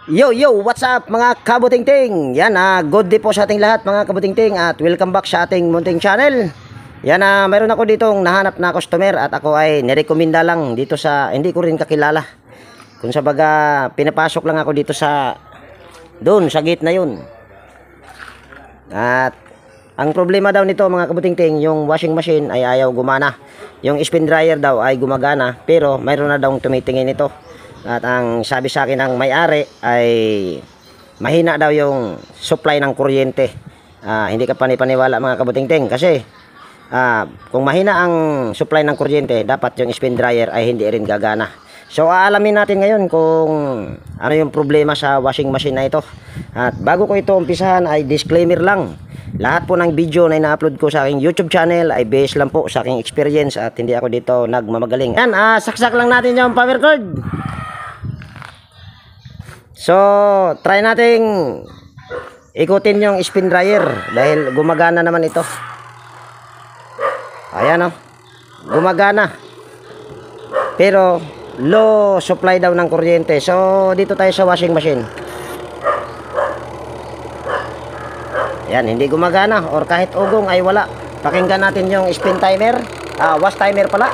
Yo, what's up mga kabutingting? Yan, good day po sa ating lahat mga kabutingting at welcome back sa ating munting channel. Yan, mayroon ako ditong nahanap na customer at ako ay nirekomenda lang dito sa, hindi ko rin kakilala. Kung sa baga, pinapasok lang ako dito sa, doon, sa gate na yun. At, ang problema daw nito mga kabutingting, yung washing machine ay ayaw gumana. Yung spin dryer daw ay gumagana, pero mayroon na daw tumitingin ito. At ang sabi sa akin ng may-ari ay mahina daw yung supply ng kuryente. Hindi ka panipaniwala mga kabutingting kasi kung mahina ang supply ng kuryente, dapat yung spin dryer ay hindi rin gagana. So aalamin natin ngayon kung ano yung problema sa washing machine na ito. At bago ko ito umpisahan ay disclaimer lang. Lahat po ng video na ina-upload ko sa aking YouTube channel ay based lang po sa aking experience at hindi ako dito nagmamagaling. Yan, saksak lang natin yung power cord. So, try nating ikutin yung spin dryer dahil gumagana naman ito. Ayan o, gumagana. Pero, low supply daw ng kuryente. So, dito tayo sa washing machine. Yan, hindi gumagana or kahit ugong ay wala. Pakinggan natin yung spin timer. Wash timer pala.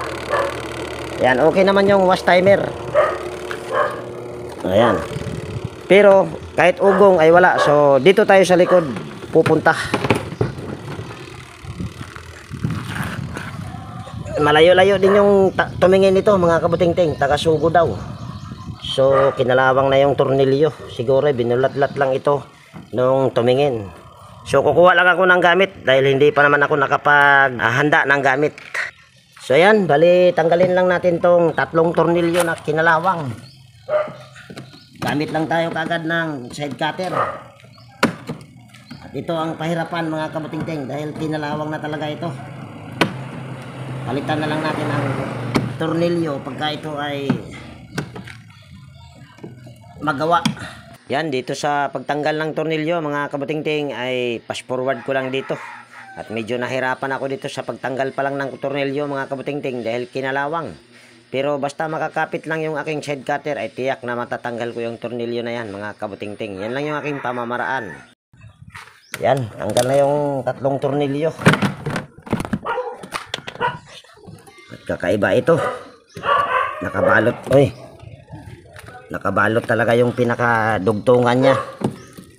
Yan, okay naman yung wash timer. Ayan. Pero kahit ugong ay wala. So dito tayo sa likod pupunta. Malayo-layo din yung tumingin nito mga kabutingting. Taga-Sugo daw. So kinalawang na yung tornilyo. Siguro binulat-lat lang ito nung tumingin. So kukuha lang ako ng gamit dahil hindi pa naman ako nakapaghanda ng gamit. So yan, bali tanggalin lang natin tong tatlong tornilyo na kinalawang. Gamit lang tayo kagad ng side cutter. At ito ang pahirapan mga kabutingting dahil kinalawang na talaga ito. Palitan na lang natin ang tornilyo pagka ito ay magawa. Yan, dito sa pagtanggal ng tornilyo mga kabutingting ay fast forward ko lang dito. At medyo nahirapan ako dito sa pagtanggal pa lang ng tornilyo mga kabutingting dahil kinalawang. Pero basta makakapit lang yung aking side cutter ay tiyak na matatanggal ko yung tornilyo na yan mga kabutingting. Yan lang yung aking pamamaraan. Yan, tanggal na yung tatlong tornilyo. At kakaiba ito. Nakabalot. Uy. Nakabalot talaga yung pinakadugtungan niya.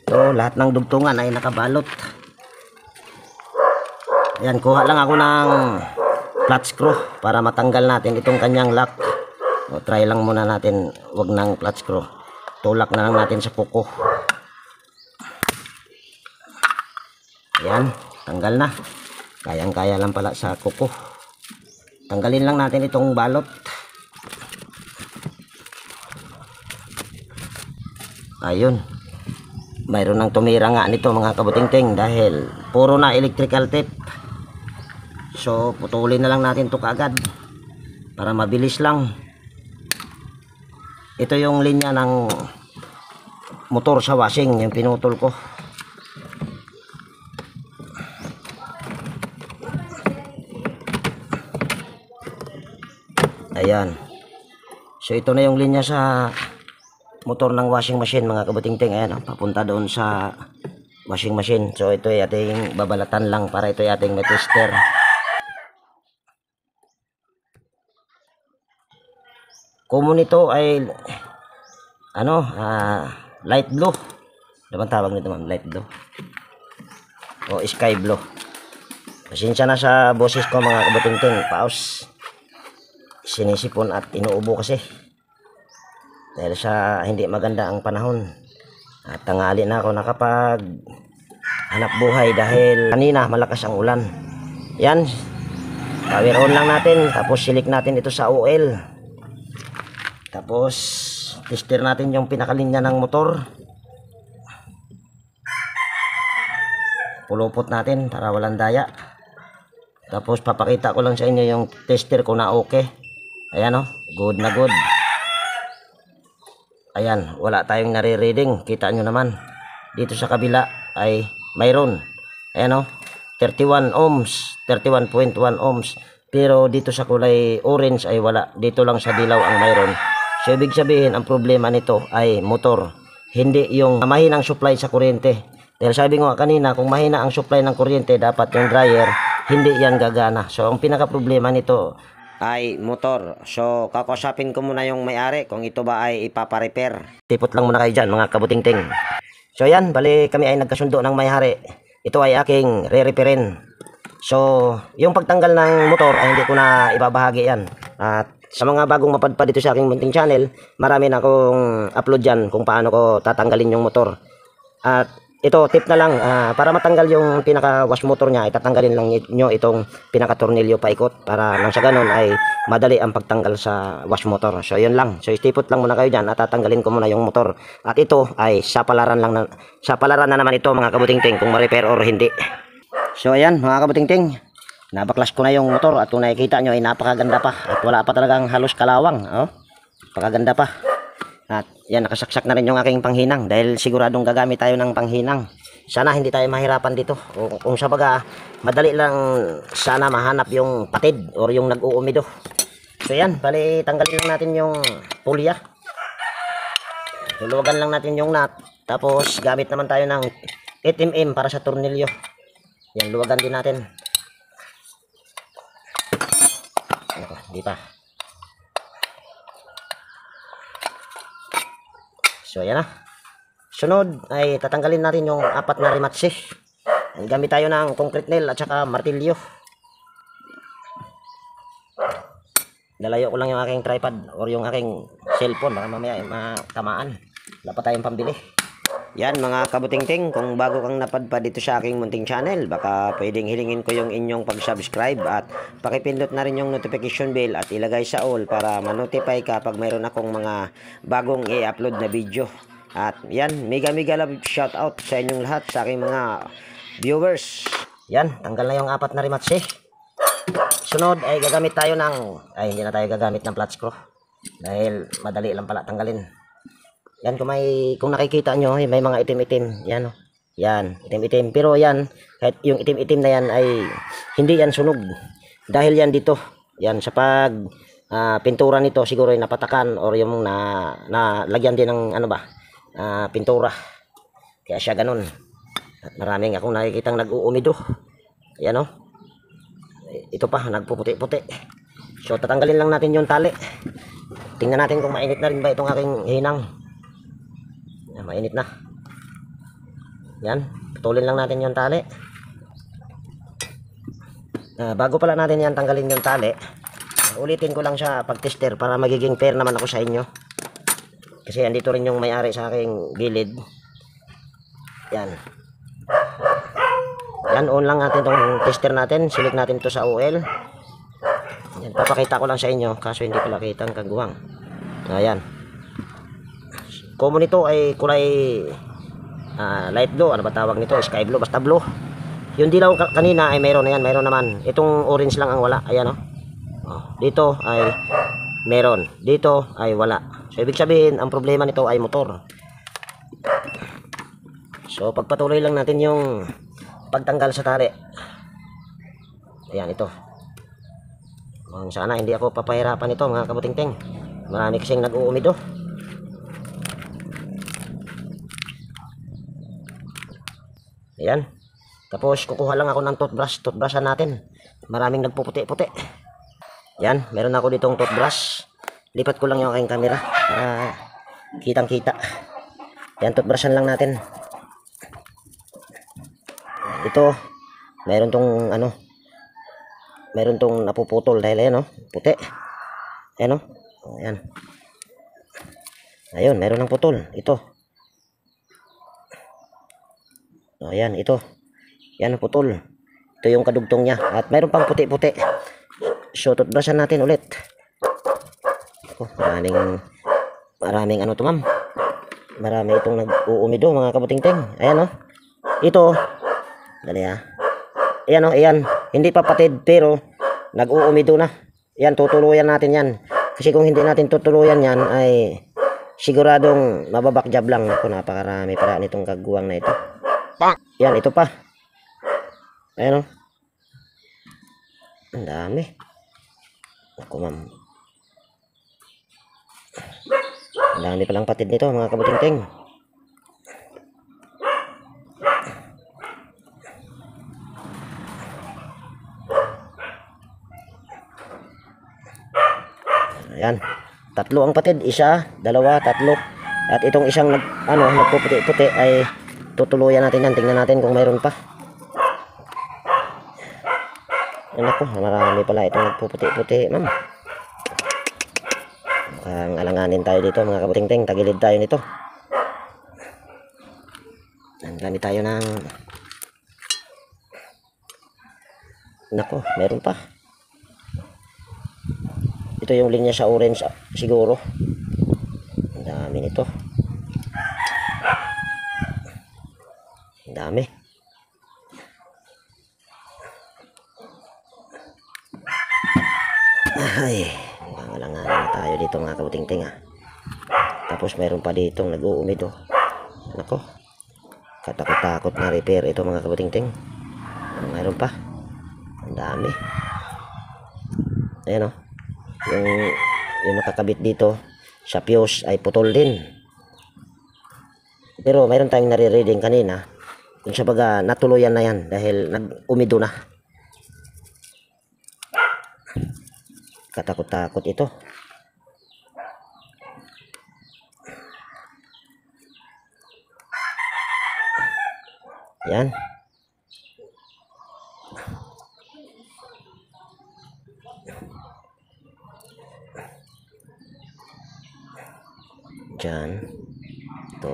So, lahat ng dugtungan ay nakabalot. Yan, kuha lang ako ng flat screw para matanggal natin itong kanyang lock. O, try lang muna natin, wag ng flat screw. Tulak na lang natin sa kuko. Ayan, tanggal na. Kayang-kaya lang pala sa kuko. Tanggalin lang natin itong balot. Ayun. Mayroon ng tumira nga nito mga kabutingting dahil puro na electrical tape. So putulin na lang natin to kaagad para mabilis lang. Ito yung linya ng motor sa washing, yung pinutol ko. Ayan. So ito na yung linya sa motor ng washing machine mga kabutingting. Ayan, papunta doon sa washing machine. So ito ay ating babalatan lang para ito ay ating tester. Common ito ay light blue. Ano bang tawag nito ma'am? Light blue o sky blue. Pasensya na sa boses ko mga kabutingting. Paus. Sinisipon at inuubo kasi dahil sa hindi maganda ang panahon. At tanghali na ako nakapag hanap buhay dahil kanina malakas ang ulan. Yan, power on lang natin tapos silik natin ito sa oil. Tapos tester natin yung pinakalinya ng motor. Pulupot natin para walang daya. Tapos papakita ko lang sa inyo yung tester ko na okay. Ayan o, good na good. Ayan, wala tayong nare-reading. Kita nyo naman. Dito sa kabila ay mayroon. Ayan o, 31 ohms, 31.1 ohms. Pero dito sa kulay orange ay wala. Dito lang sa dilaw ang mayroon. So ibig sabihin ang problema nito ay motor. hindi yung mahinang supply sa kuryente. Dahil sabi ko nga kanina, kung mahina ang supply ng kuryente, dapat yung dryer, hindi yan gagana. So, ang pinaka problema nito ay motor. So, kakausapin ko muna yung may-ari kung ito ba ay ipaparepair. Tipot lang muna kayo dyan, mga kabuting-ting. So, yan, bali kami ay nagkasundo ng may-ari. Ito ay aking re-repairin. So, yung pagtanggal ng motor ay hindi ko na ibabahagi yan. At sa mga bagong mapadpad dito sa aking munting channel, marami na akong upload dyan kung paano ko tatanggalin yung motor. At ito, tip na lang, para matanggal yung pinaka-wash motor niya, itatanggalin lang nyo itong pinaka-tornilyo paikot para nang sa ganun ay madali ang pagtanggal sa wash motor. So, yun lang. So, istipot lang muna kayo dyan at tatanggalin ko muna yung motor. At ito ay sa palaran na naman ito mga kabuting-ting kung ma-repair or hindi. So, ayan mga kabuting-ting. Nabaklas ko na yung motor at kung nakikita nyo ay napakaganda pa at wala pa talagang halos kalawang. Oh, napakaganda pa. At yan, nakasaksak na rin yung aking panghinang dahil siguradong gagamit tayo ng panghinang. Sana hindi tayo mahirapan dito. Kung sa baga, madali lang sana mahanap yung patid or yung nag-uumido. So yan, bali tanggalin lang natin yung pulya. Luluwagan lang natin yung nut. Tapos gamit naman tayo ng 8mm para sa tornilyo. Yan, luwagan din natin. Hindi pa. So yan na. Sunod ay tatanggalin natin yung 4 na rimatsi. Gamit tayo ng concrete nail at saka martilyo. Nalayo ko lang yung aking tripod or yung aking cellphone baka mamaya matamaan. Wala pa tayong pambili. Yan mga kabuting-ting, kung bago kang napadpad dito sa aking munting channel, baka pwedeng hilingin ko yung inyong pag-subscribe at pakipindot na rin yung notification bell at ilagay sa all para ma-notify ka pag mayroon akong mga bagong i-upload na video. At yan, mega love shout out sa inyong lahat, sa aking mga viewers. Yan, tanggal na yung 4 na rimatsi. Sunod ay gagamit tayo ng, hindi na tayo gagamit ng flat screw dahil madali lang pala tanggalin. Yan, kung nakikita nyo, may mga itim-itim. Yan, yan, itim-itim. Pero yan, kahit yung itim-itim na yan ay hindi yan sunog. Dahil yan dito, yan sa pag pintura nito siguro ay napatakan or yung lagyan din ng pintura. Kaya siya ganun. At maraming akong nakikitang nag-uumido. Yan ito pa, nagpuputi-puti. So tatanggalin lang natin yung tali. Tingnan natin kung mainit na rin ba itong aking hinang. Mainit na. Yan, putulin lang natin yung tali. Bago pala natin yan tanggalin yung tali, ulitin ko lang siya pag-tester para magiging fair naman ako sa inyo. Kasi andito rin yung may-ari sa aking gilid. Yan. Yan, on lang natin itong tester natin. Silik natin to sa oil. Yan, papakita ko lang sa inyo kaso hindi pala kita ang kagawang. Ayan. Common nito ay kulay light blue. Ano ba tawag nito? Sky blue. Basta blue. Yung dilaw kanina ay mayroon na yan. Mayroon naman. Itong orange lang ang wala. Ayan dito ay meron. Dito ay wala. So ibig sabihin ang problema nito ay motor. So pagpatuloy lang natin yung pagtanggal sa tali. Ayan ito. Sana hindi ako papahirapan ito mga kabuting-ting. Marami kasing nag-uumido. Ayan. Tapos kukuha lang ako ng toothbrushan natin. Maraming nagpuputi-puti. Yan, meron ako ditong toothbrush. Lipat ko lang yung aking camera para kitang-kita. Yan, toothbrushan lang natin. Ito, meron tong napuputol dahil ayan puti. Ayan ayan. Ayun, meron ng putol. Ito. Ayan, ito. Yan ang putol. Ito yung kadugtong niya. At mayroon pang puti-puti. So, toothbrushan natin ulit. Maraming to ma'am. Marami itong nag-uumido mga kabuting-ting. Ayan Ito. Dali Ayan ayan. Hindi pa patid pero nag-uumido na. Yan, tutuluyan natin yan. Kasi kung hindi natin tutuluyan yan ay siguradong mababakjab lang. Ako, napakarami para nitong kagawang na ito. Yan, ito pa. Ayan ang dami. Ako ma'am. Ang dami palang patid nito mga kabuting-ting. Yan. Tatlo ang patid. Isa, dalawa, tatlo. At itong isang nagpuputi-puti ay tutuluyan natin yan. Tingnan natin kung mayroon pa. Yan ako, marami pala itong nagpuputi-puti, ma'am. Mukhang alanganin tayo dito mga kabuting-ting. Tagilid tayo nito. Gamit tayo ng... Nako, mayroon pa. Ito yung linya sa orange siguro. Ang dami nito. Ang dami. Ay, nangalangan na tayo dito mga kabuting-ting ha. Tapos mayroon pa ditong nag-uumid oh. Nako. Katakot-takot na repair ito mga kabuting-ting. Mayroon pa. Ang dami. Ayan oh. Yung nakakabit dito sa fuse ay putol din. Pero mayroon tayong nare-reading kanina. Kung sa baga natuluyan na yan dahil nag-umido na. Katakot-takot ito. Yan. Diyan. Ito.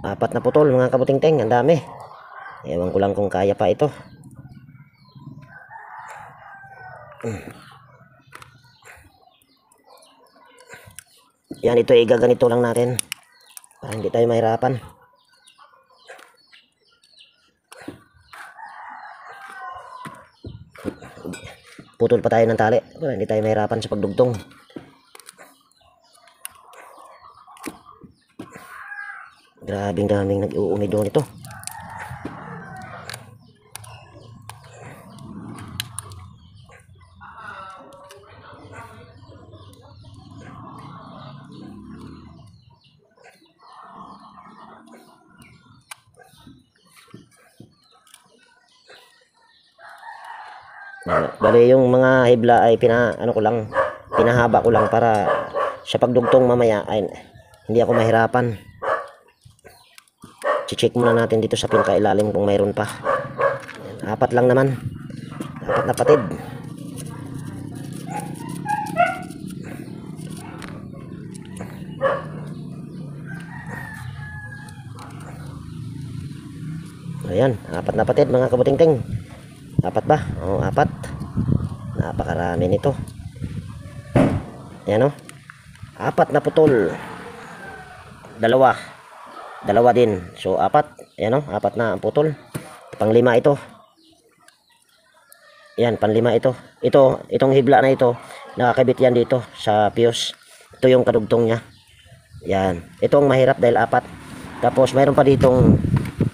Apat na putol mga kabuting-ting. Ang dami. Ewan ko lang kung kaya pa ito. Yan, ito igaganito lang natin. Para hindi tayo mahirapan. Putol pa tayo ng tali. Para hindi tayo mahirapan sa pagdugtong. Grabing daming nag-uumido nito. Bali yung mga hibla ay pinahaba ko lang para sa pagdugtong mamaya ay hindi ako mahirapan. I-check muna natin dito sa pinakailalim kung mayroon pa. Apat lang naman. Apat na patid. Ayan, apat na patid mga kabuting-ting. Apat ba? Oo, apat. Napakarami nito. Ayan o. Apat na putol. Dalawa din. So, apat. Ayan o, apat na putol. Panglima ito. Ayan, panglima ito. Itong hibla na ito, nakakabit yan dito sa fuse. Ito yung kadugtong niya. Ayan. Ito ang mahirap dahil apat. Tapos, mayroon pa ditong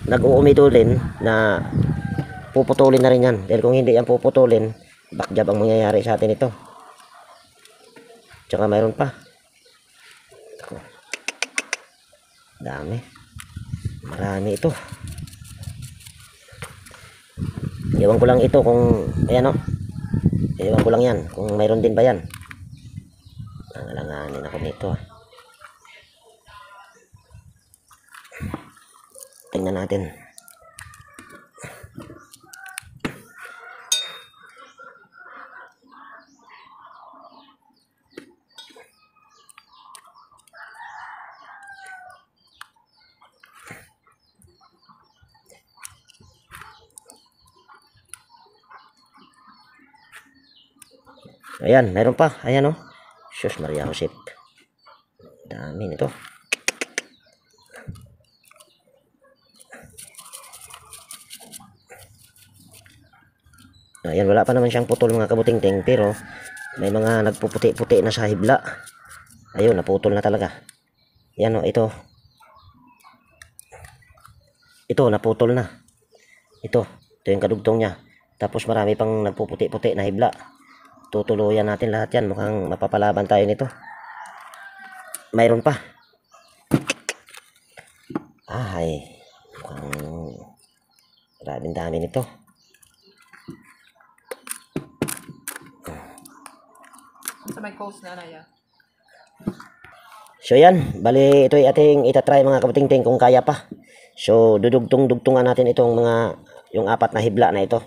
nag-uumido din na puputulin na rin yan. Dahil kung hindi yan puputulin, backjab ang mangyayari sa atin ito. Tsaka mayroon pa. Dami. Marami ito. Ewan ko lang ito kung, ayan o. Ewan ko lang yan. Kung mayroon din ba yan. Nangalanganin ako nito. Tingnan natin. Ayan, mayroon pa. Ayan o. Sus Maria Josep. Dami nito. Ayan, wala pa naman siyang putol mga kabuting-ting. Pero may mga nagpuputi-puti na sa hibla. Ayun, naputol na talaga. Ayan o, ito. Ito, naputol na. Ito yung kadugtong niya. Tapos marami pang nagpuputi-puti na hibla. Tutuluyan natin lahat yan. Mukhang mapapalaban tayo nito. Mayroon pa. Ay. Mukhang maraming dami nito. may coast na na ya. So yan, bali ito ay ating itatry mga kabuting-ting kung kaya pa. So dudugtong-dugtungan natin itong yung apat na hibla na ito.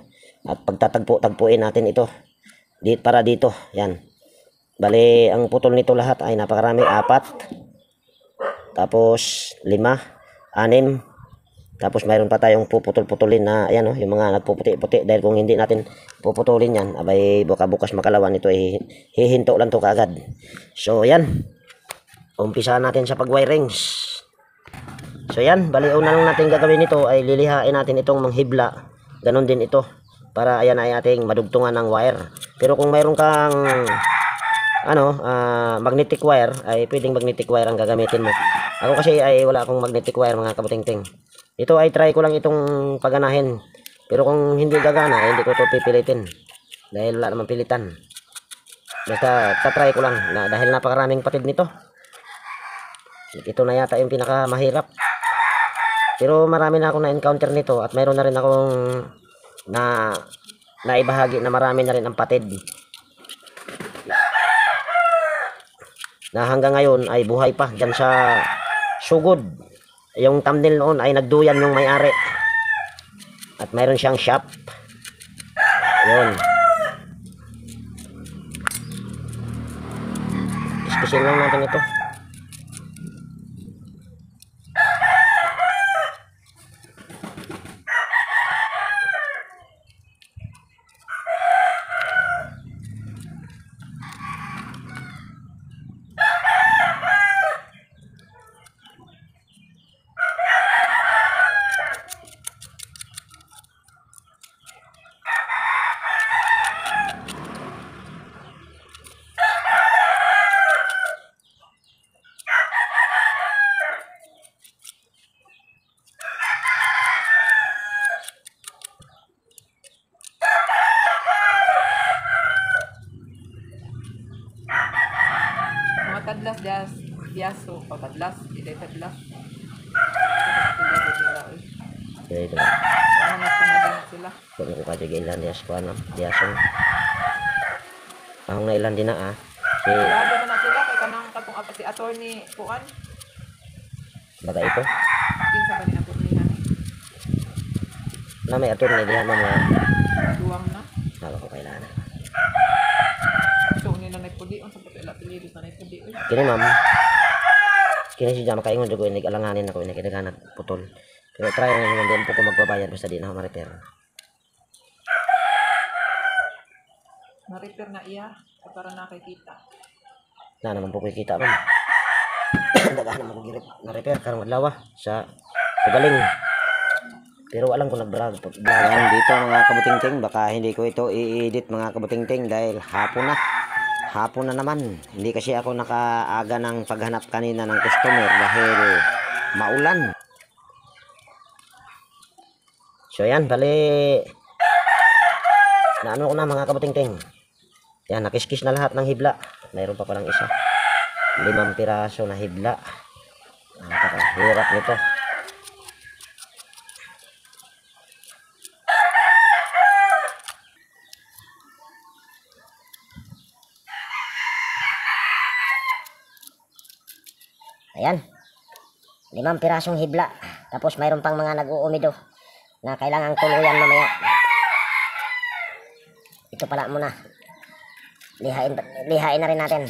At pagtatagpo-tagpuin natin ito. Para dito, yan. Bali ang putol nito lahat ay napakarami, 4. Tapos 5, 6. Tapos mayroon pa tayong puputol-putulin na ayan yung mga nagpuputi-puti, dahil kung hindi natin puputulin yan, abay bukas makalawan ito ay hihinto lang to kaagad. So yan. Umpisa natin sa pag-wirings. So yan, bali una lang natin gagawin nito ay lilihain natin itong manghibla. Ganon din ito para ayan ay ating madugtungan ng wire. Pero kung mayroon kang magnetic wire, ay pwedeng magnetic wire ang gagamitin mo. Ako kasi ay wala akong magnetic wire mga kabuting-ting. Ito ay try ko lang itong paganahin. Pero kung hindi gagana, ay hindi ko ito pipilitin. Dahil wala naman pilitan. Basta tatry ko lang dahil napakaraming patid nito. Ito na yata yung pinakamahirap. Pero marami na akong na-encounter nito at mayroon na rin akong naibahagi na marami na rin ang patid. Na hanggang ngayon ay buhay pa dyan sa sugod. Yung thumbnail noon ay nagduyan yung may-ari. At mayroon siyang shop. Yun. Iskisin lang natin ito. Tadlas diaso o tadlas, hindi tadlas. Ito. Ano nagpanagang sila? Kung ko kasi ilan dias ko diasong. Ang na ilan din na Si Grabe man na sila kay kanang katong si attorney Kuan. baga ito. Kinsa ba ni attorney na? Na may attorney dihan mo. Duwang na. Nalo ko kailangan. So nila nagpudi on sa pila pili na nagpudi. Kini ma'am. Kini siya makaingon dugo inig alanganin ako inig kinaganag putol. Pero try nga naman din po ko magbabayad basta di na ako ma-repair. Na-repair na iya para nakikita. Na naman po ko kita ma'am. Daghan naman ko na-repair karong adlaw sa Tugaling. Pero alam ko nag-vlog dito mga kabuting-ting, baka hindi ko ito i-edit mga kabuting-ting dahil hapon na naman. Hindi kasi ako nakaaga ng paghanap kanina ng customer dahil maulan. So yan, bali naano ko na mga kabuting-ting. Yan, nakiskis na lahat ng hibla. Mayroon pa palang isa. 5 piraso na hibla. Napakahirap nito. Ayan. 5 pirasong hibla. Tapos mayroon pang mga nag-uumido na kailangang tuluyan mamaya. Ito pala muna. Lihain na rin natin.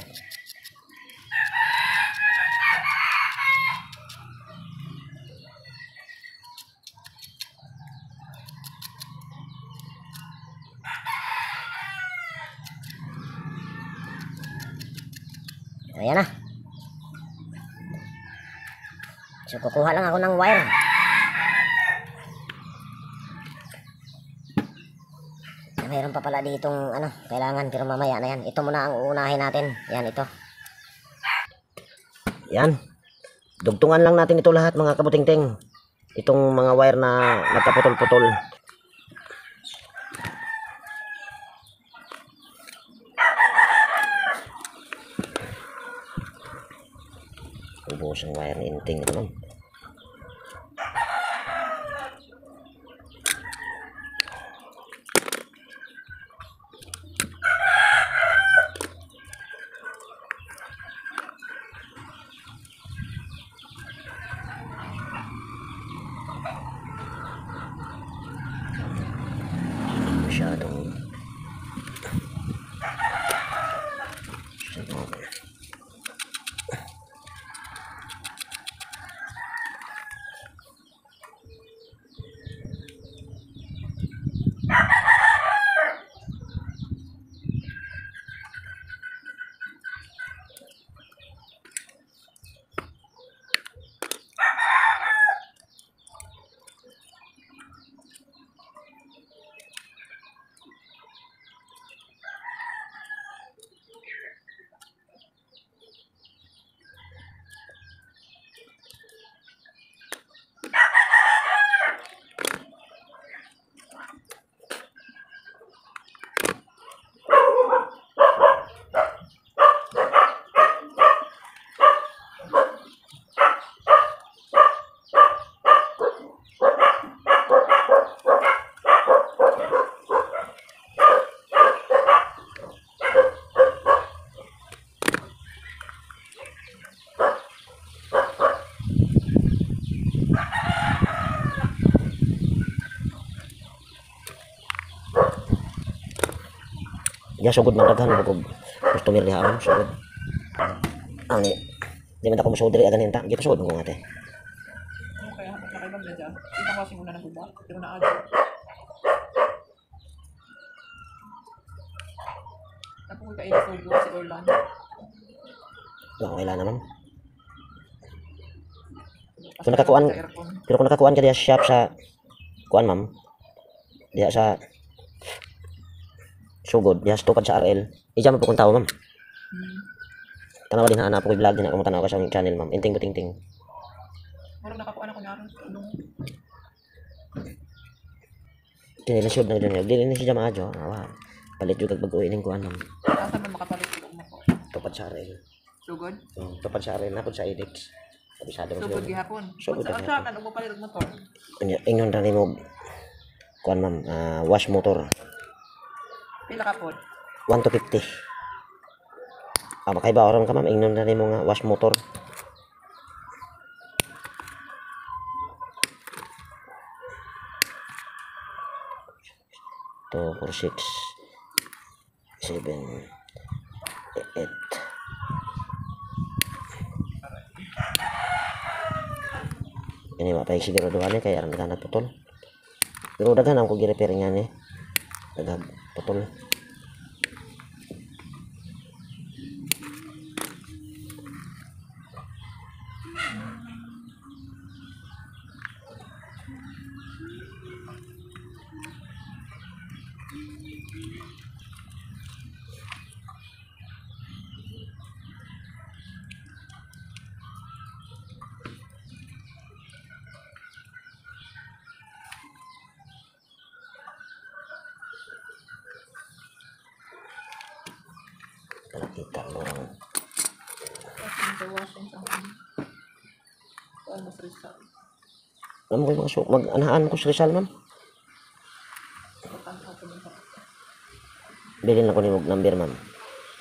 Ayan na. So kukuha lang ako ng wire. Mayroon pa pala ditong kailangan pero mamaya na yan. Ito muna ang uunahin natin. Yan ito. Yan. Dugtungan lang natin ito lahat mga kabuting-ting. Itong mga wire na nagkaputol-putol. Ubos ang wire ni Inting naman. Ya sugod man daghan ko customer diha ma'am sugod. Ani di man ako musud diri ganin ta. Gito sugod ko nga te. Okay, hapot na kayo ba medya? Itang washing muna ng guba. Pero na agad. Tapos ko kayo subo si Orlando. Okay lang naman. Kung nakakuan, pero kung nakakuan ka diya shop sa kuan ma'am, diya sa sugod, diya sa tukad sa RL, ija man po kung tao ma'am. Tanawa din na po ko vlog din ako matanaw ka sa aming channel ma'am. Inting buting-ting. Murag nakakuan ako naroon. Anong Kinilisod na dyan. Dili ni siya maajo. Awa. Palit juga bago ining kuan ma'am. asan ba makapalit ko mo ko? Tukad sa RL. Sugod? Tukad sa RL na po sa edits. Kabisado mo Sugod siya. gihapon. Sugod Sa gihapon. kan ug mapalit og motor. Ingnon ra nimo kuan ma'am, wash motor. Pila ka pod? 1 to 50. Makaiba oron ka ma'am, ingnon na nimo nga wash motor. 2, 4, 6, 7, 8. Ini mapay siguro doon kaya aram daghan putol. Pero daghan ang ko gi-repair niya ni. Daghan putol. Nakita mo lang. Sa washing sa almost result. Alam mo kayo mag-anahan ko sa Rizal ma'am. Pagkanta ko nito. Bilin ako ni mong number ma'am.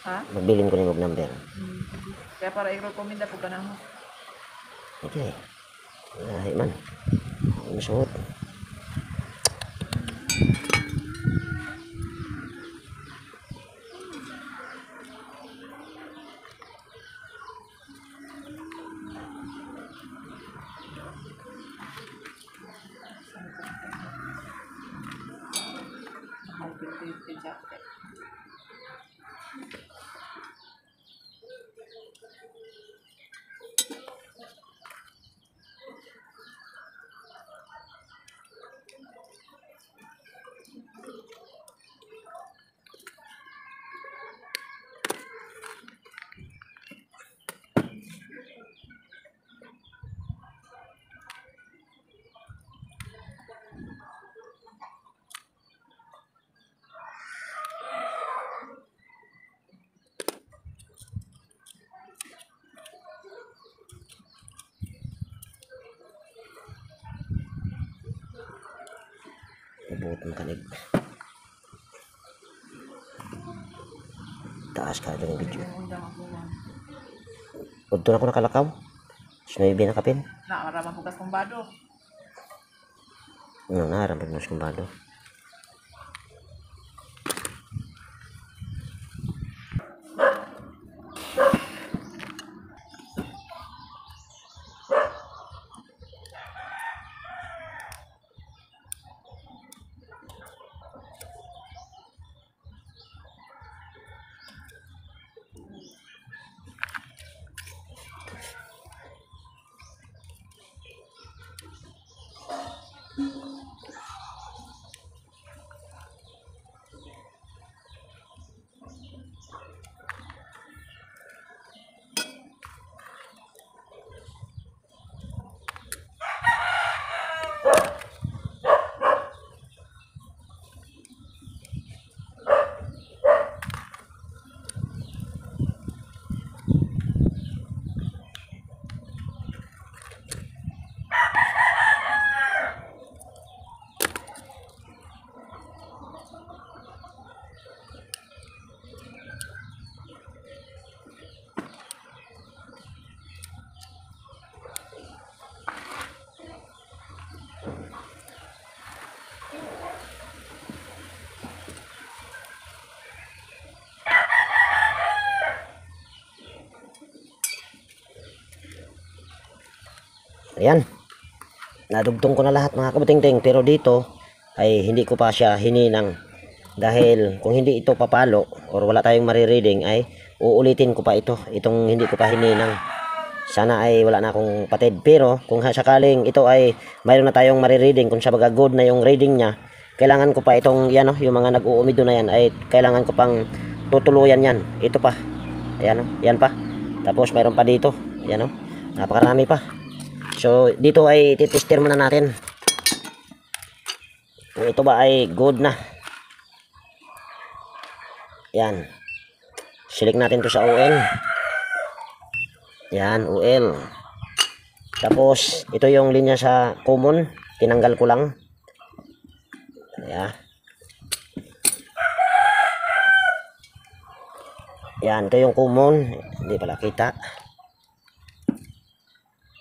Ha? Magbilin ko ni mong number. Kaya para i-recommend ako ka na mo. Okay. Lahi man. Masuot. Outfit jacket. Ibuot mo kanig. Taas ka ito ng video. Undang ako man. Udto na ako nakalakaw. Sumaybi na kapin. Naaraman bukas kong bado. Ano na, rampag mo kumbado. Ayan. Nadugtong ko na lahat mga kabutingting, pero dito ay hindi ko pa siya hininang. Dahil kung hindi ito papalo or wala tayong marireading ay uulitin ko pa ito. Itong hindi ko pa hininang. Sana ay wala na akong patid. Pero kung sakaling ito ay mayroon na tayong marireading, kung sabaga good na yung reading niya, kailangan ko pa itong yan, yung mga nag-uumido na yan ay kailangan ko pang tutuluyan yan. Ito pa. Ayan, yan pa. Tapos mayroon pa dito. Ayan, napakarami pa. So dito ay titester muna natin kung ito ba ay good na. Yan, select natin to sa OL. Yan, OL. Tapos ito yung linya sa common, tinanggal ko lang. Yan. Yan, ito yung common, hindi pala kita.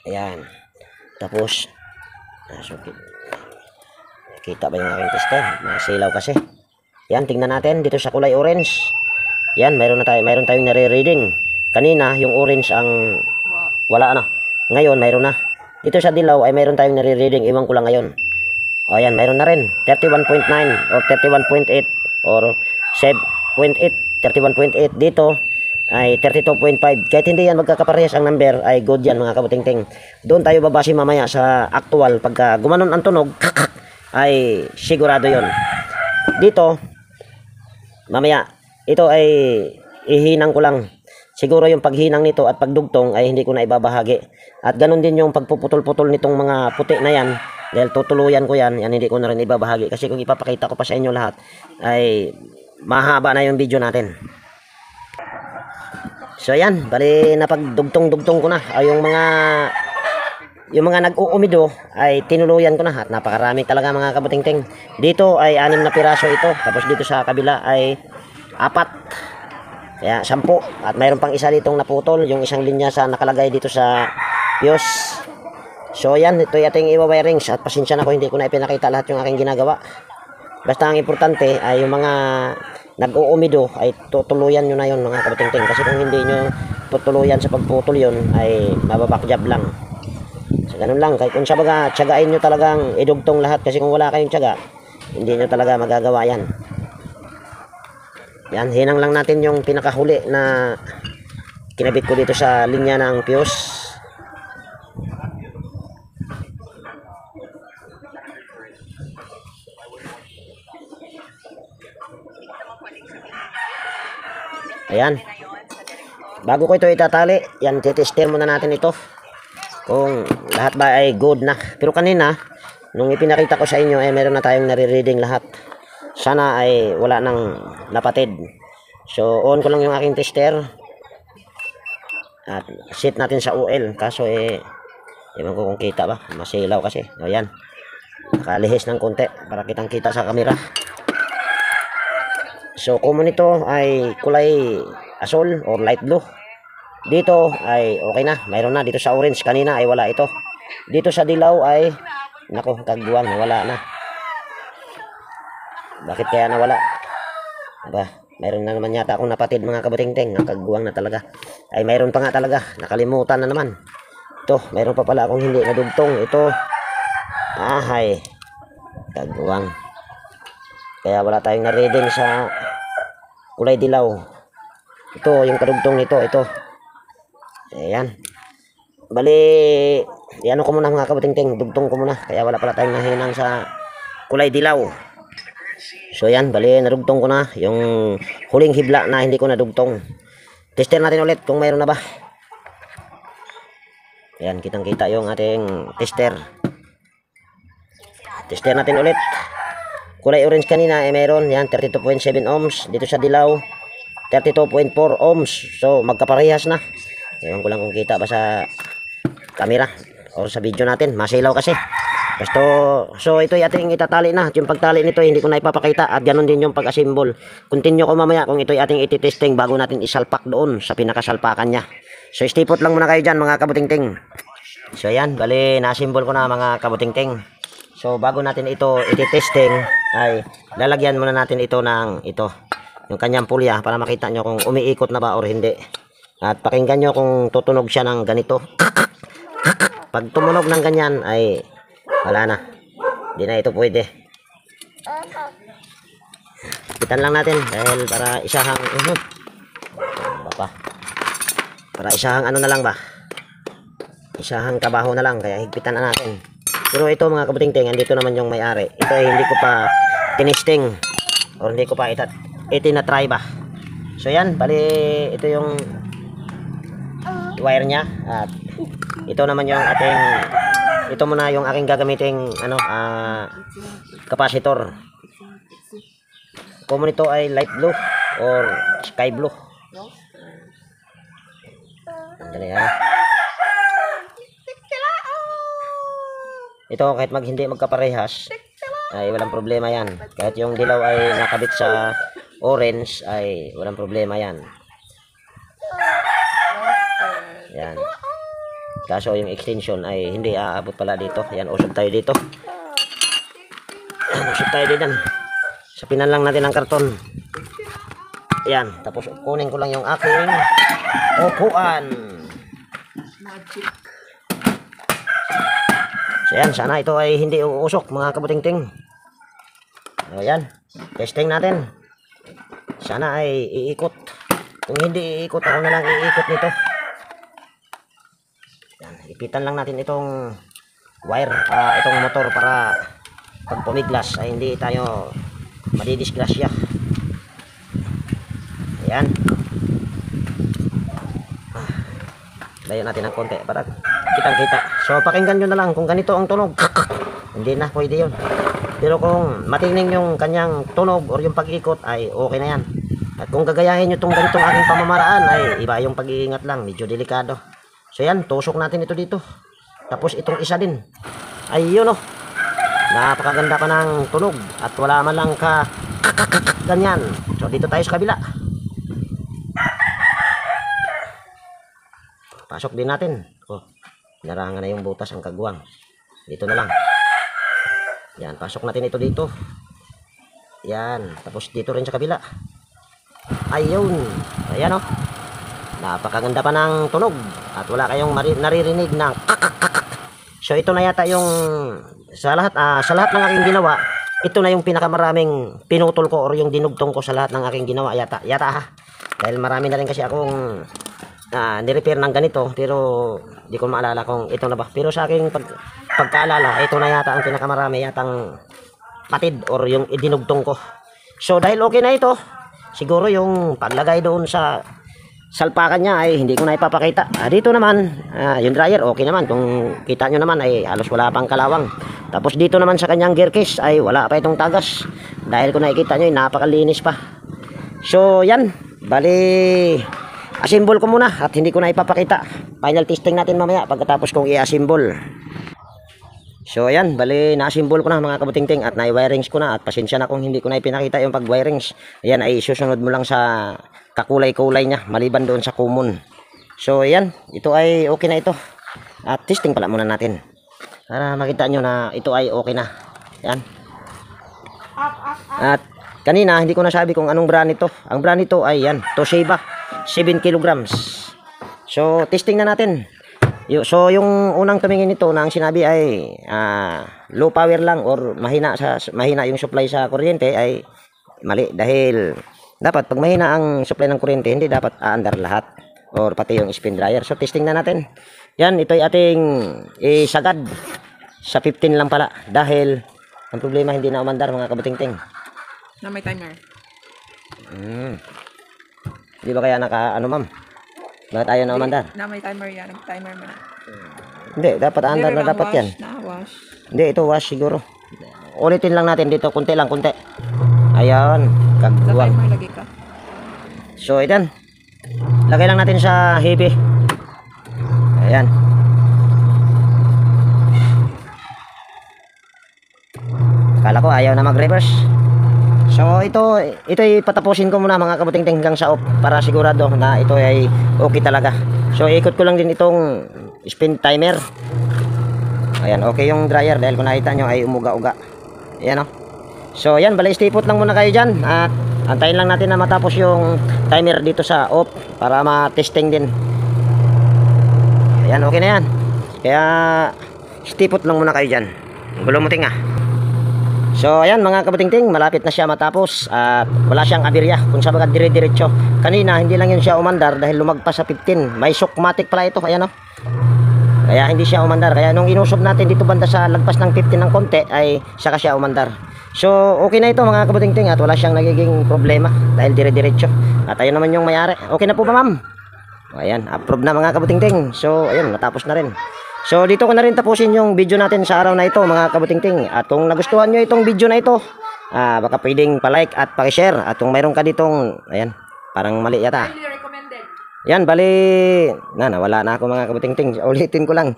Ayan. Tapos so, kita ba yung aking tester? Masilaw kasi. Yan, tingnan natin dito sa kulay orange. Yan, mayroon tayong nare-reading. Kanina yung orange ang wala na. Ngayon mayroon na. Dito sa dilaw ay mayroon tayong nare-reading. Iwan ko lang ngayon. O yan, mayroon na rin 31.9 or 31.8 or 7.8, 31.8. Dito ay 32.5. Kahit hindi yan magkakaparehas ang number, ay good yan mga kabutingting. Doon tayo babase mamaya sa actual. Pagka gumanon ang tunog ay sigurado yon. Dito mamaya ito ay ihinang ko lang. Siguro yung paghinang nito at pagdugtong ay hindi ko na ibabahagi. At ganun din yung pagpuputol-putol nitong mga puti na yan. Dahil tutuluyan ko yan, hindi ko na rin ibabahagi. Kasi kung ipapakita ko pa sa inyo lahat ay mahaba na yung video natin. So yan, bali napagdugtong-dugtong ko na ay yung mga nag-uumido ay tinuluyan ko na at napakarami talaga mga kabutingting. Dito ay 6 na piraso ito, tapos dito sa kabila ay 4. Kaya 10 at mayroon pang isa ditong naputol, yung isang linya sa nakalagay dito sa fuse. So yan, ito yung ating i-wirings at pasensya na ko hindi ko na ipinakita lahat yung aking ginagawa. Basta ang importante ay yung mga nag-uumido ay tutuluyan nyo na yun mga kabutingting. Kasi kung hindi nyo tutuluyan sa pagputol yun ay mababakjab lang. So ganun lang, kahit kung sabaga tiyagain nyo talagang idugtong lahat. Kasi kung wala kayong tiyaga, hindi nyo talaga magagawa yan. Yan, hinang lang natin yung pinakahuli na kinabit ko dito sa linya ng fuse. Ayan. Bago ko ito itatali, yan, titester muna natin ito. Kung lahat ba ay good na. Pero kanina, nung ipinakita ko sa inyo, meron na tayong nare-reading lahat. Sana ay wala nang napatid. So, on ko lang yung aking tester. At set natin sa OL. Kaso ewan ko kung kita ba. Masilaw kasi. O yan. Nakalihis ng konti para kitang kita sa camera. So, common ito ay kulay asol or light blue. Dito ay okay na. Mayroon na. Dito sa orange kanina ay wala ito. Dito sa dilaw ay nako, kagbuwang. Wala na. Bakit kaya nawala? Aba, mayroon na naman yata akong napatid mga kabutingting. Nakagbuwang na talaga. Ay mayroon pa nga talaga. Nakalimutan na naman. Ito, mayroon pa pala akong hindi nadugtong. Ito. Ay. Kagbuwang. Kaya wala tayong na-reading sa kulay dilaw. Ito, yung kadugtong nito, ito. Ayan. Bali, ano ko muna mga kabutingting, dugtong ko muna. Kaya wala pala tayong nahinang sa kulay dilaw. So yan, bali, narugtong ko na. Yung huling hibla na hindi ko nadugtong. Tester natin ulit kung mayroon na ba. Ayan, kitang kita yung ating tester. Tester natin ulit. Kulay orange kanina meron yan 32.7 ohms. Dito sa dilaw 32.4 ohms. So magkaparehas na. Ewan ko lang kung kita ba sa camera o sa video natin. Masilaw kasi. So ito yung ating itatali na. Yung pagtali nito hindi ko na ipapakita. At ganun din yung pag-assemble. Continue ko mamaya kung ito yung ating ititesting bago natin isalpak doon sa pinakasalpakan niya. So stipot lang muna kayo dyan mga kabutingting. So yan, bali na-assemble ko na mga kabutingting. So bago natin ito ititesting ay lalagyan muna natin ito ng yung kanyang pulya para makita nyo kung umiikot na ba or hindi. At pakinggan nyo kung tutunog siya ng ganito. pag tumunog ng ganyan ay wala na. Hindi na ito pwede. Higpitan lang natin dahil para isahang para isahang ano na lang ba? Isahang trabaho na lang, kaya higpitan na natin. Pero ito mga kabuting-ting, andito naman yung may-ari. Ito ay hindi ko pa tinisting or hindi ko pa itinatry ba. So yan, bali ito yung wire niya at ito naman yung ating, ito muna yung aking gagamiting ano, capacitor. Common ito ay light blue or sky blue. Andali ha. Ito kahit hindi magkaparehas ay walang problema yan. Kahit yung dilaw ay nakabit sa orange ay walang problema yan. Yan. Kaso yung extension ay hindi aabot pala dito. Yan, usog tayo dito. Usog tayo dito. Sapinan lang natin ang karton. Yan. Tapos kunin ko lang yung aking upuan. Magic. So yan, sana ito ay hindi uusok mga kabuting-ting. Ayan, testing natin. Sana ay iikot. Kung hindi iikot, ako na lang iikot nito. Yan, ipitan lang natin itong wire, itong motor para pag pumiglas ay hindi tayo madidisgrasya. Ayan. Layo natin ng konti para kitang-kita. So pakinggan nyo na lang kung ganito ang tunog. Hindi na pwede yun. Pero kung matining yung kanyang tunog or yung pag-ikot ay okay na yan. At kung gagayahin nyo itong ganitong aking pamamaraan ay iba yung pag-iingat lang. Medyo delikado. So yan, tusok natin ito dito. Tapos itong isa din. Ay yun oh. Napakaganda pa ng tunog. At wala man lang ganyan. So dito tayo sa kabila. Pasok din natin. Oh, narangan na yung butas ang kagwang. Dito na lang. Yan, pasok natin ito dito. Yan, tapos dito rin sa kabila. Ayun. Ayan oh. Napakaganda pa ng tunog. At wala kayong naririnig ng kakakakak. So ito na yata yung sa lahat ng aking ginawa, ito na yung pinakamaraming pinutol ko or yung dinugtong ko sa lahat ng aking ginawa yata ha. Dahil marami na rin kasi akong nirepair ng ganito, pero di ko maalala kung ito na ba. Pero sa aking pagkaalala, ito na yata ang pinakamarami yatang patid or yung idinugtong ko. So dahil okay na ito, siguro yung paglagay doon sa salpakan niya ay hindi ko na ipapakita. Dito naman, yung dryer okay naman. Kung kita nyo naman ay halos wala pang kalawang. Tapos dito naman sa kanyang gear case ay wala pa itong tagas. Dahil kung nakikita nyo ay napakalinis pa. So yan, bali assemble ko muna at hindi ko na ipapakita. Final testing natin mamaya pagkatapos kong i-assemble. So ayan, bali na-assemble ko na mga kabuting-ting at na-wirings ko na at pasensya na kung hindi ko na ipinakita yung pag-wirings. Ayan ay susunod mo lang sa kakulay-kulay niya maliban doon sa common. So ayan, ito ay okay na ito. At testing pala muna natin para makita nyo na ito ay okay na. Ayan. At kanina hindi ko nasabi kung anong brand ito. Ang brand ito ay yan, Toshiba 7 kilograms. So testing na natin. So yung unang tumingin nito na ang sinabi ay low power lang or mahina yung supply sa kuryente ay mali, dahil dapat pag mahina ang supply ng kuryente hindi dapat aandar lahat or pati yung spin dryer. So testing na natin. Yan, ito ay ating isagad sa 15 lang pala dahil ang problema hindi na umandar mga kabuting-ting. Na may timer. Di ba kaya naka ano ma'am? Bakit ayaw na umandar? Na may timer yan. Nag-timer mo na. Hindi, dapat andar na dapat yan. Na-wash. Hindi, ito wash siguro. Ulitin lang natin dito, kunti lang, kunti. Ayan, Sa kagwang. timer lagi ka. So, itan. Lagay lang natin sa heavy. Ayan. Kala ko ayaw na mag-reverse. So, ito ay patapusin ko muna mga kabuting-ting hanggang sa off para sigurado na ito ay okay talaga. So, ikot ko lang din itong spin timer. Ayan, okay yung dryer dahil kung nakita nyo ay umuga-uga. Ayan o. So, ayan, bali stipot lang muna kayo dyan. At antayin lang natin na matapos yung timer dito sa off para ma-testing din. Ayan, okay na yan. Kaya stipot lang muna kayo dyan. Gulumuting ah. So ayan mga kabutingting, malapit na siya matapos at wala siyang aberya, kung sa baga dire-diretso. Kanina hindi lang yun siya umandar dahil lumagpas sa 15. May shockmatic pala ito, ayan o. Kaya hindi siya umandar. Kaya nung inusob natin dito banda sa lagpas ng 15 ng konti ay saka siya umandar. So okay na ito mga kabutingting at wala siyang nagiging problema dahil dire-diretso. At ayun naman yung may-ari. Okay na po ba ma'am? Ayan, approve na mga kabutingting. So ayun, natapos na rin. So dito ko na rin tapusin yung video natin sa araw na ito mga kabutingting. At kung nagustuhan nyo itong video na ito, baka pwedeng pa-like at pa-share. At kung mayroon ka ditong, ayan, parang mali yata. Highly recommended. Yan, bali, nawala na ako mga kabutingting. Ulitin ko lang.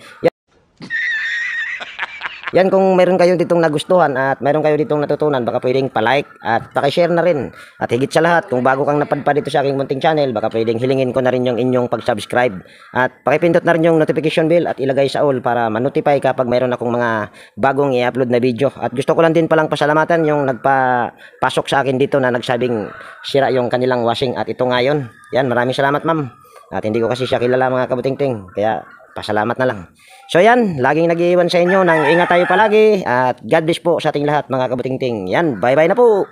Yan, kung mayroon kayo ditong nagustuhan at mayroon kayo ditong natutunan, baka pwedeng pa-like at paki-share na rin. At higit sa lahat, kung bago kang napadpad dito sa aking munting channel, baka pwedeng hilingin ko na rin yung inyong pag-subscribe. At pakipindot na rin yung notification bell at ilagay sa all para ma-notify kapag mayroon akong mga bagong i-upload na video. At gusto ko lang din palang pasalamatan yung nagpapasok sa akin dito na nagsabing sira yung kanilang washing. At ito ngayon, yan, maraming salamat ma'am. At hindi ko kasi siya kilala mga kabutingting, kaya pasalamat na lang. So yan, laging nag-iiwan sa inyo ng ingat tayo palagi at God bless po sa ating lahat mga kabutingting. Yan, bye bye na po.